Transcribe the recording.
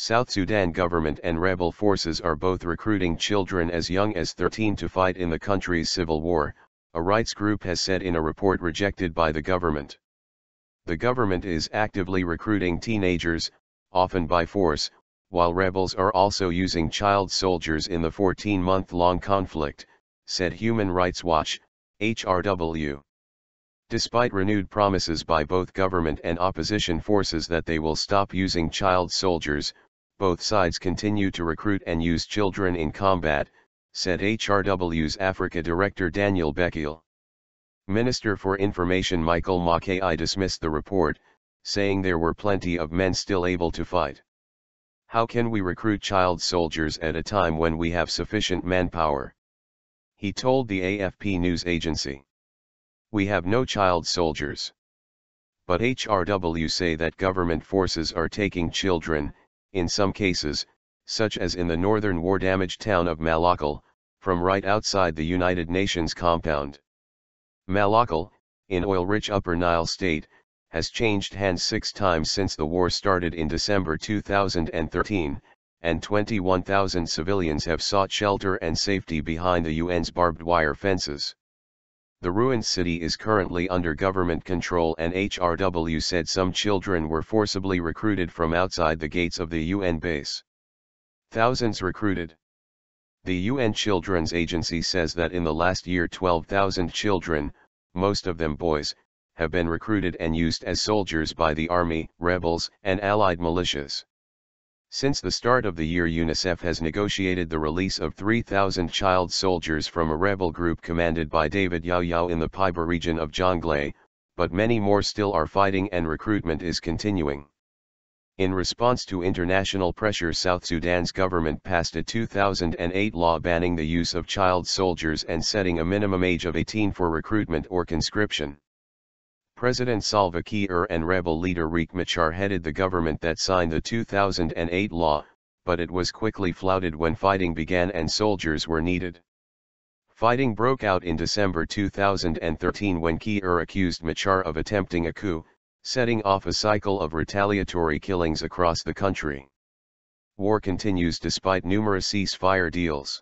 South Sudan government and rebel forces are both recruiting children as young as 13 to fight in the country's civil war, a rights group has said in a report rejected by the government. The government is actively recruiting teenagers, often by force, while rebels are also using child soldiers in the 14-month-long conflict, said Human Rights Watch, HRW. Despite renewed promises by both government and opposition forces that they will stop using child soldiers, both sides continue to recruit and use children in combat, said HRW's Africa Director Daniel Bekele. Minister for Information Michael Makuei dismissed the report, saying there were plenty of men still able to fight. How can we recruit child soldiers at a time when we have sufficient manpower? He told the AFP news agency. We have no child soldiers. But HRW say that government forces are taking children, in some cases, such as in the northern war-damaged town of Malakal, from right outside the United Nations compound. Malakal, in oil-rich Upper Nile state, has changed hands 6 times since the war started in December 2013, and 21,000 civilians have sought shelter and safety behind the UN's barbed wire fences. The ruined city is currently under government control, and HRW said some children were forcibly recruited from outside the gates of the UN base. Thousands recruited. The UN Children's Agency says that in the last year 12,000 children, most of them boys, have been recruited and used as soldiers by the army, rebels, and allied militias. Since the start of the year, UNICEF has negotiated the release of 3,000 child soldiers from a rebel group commanded by David Yao in the Piba region of Jonglei, but many more still are fighting and recruitment is continuing. In response to international pressure, South Sudan's government passed a 2008 law banning the use of child soldiers and setting a minimum age of 18 for recruitment or conscription. President Salva Kiir and rebel leader Riek Machar headed the government that signed the 2008 law, but it was quickly flouted when fighting began and soldiers were needed. Fighting broke out in December 2013 when Kiir accused Machar of attempting a coup, setting off a cycle of retaliatory killings across the country. War continues despite numerous ceasefire deals.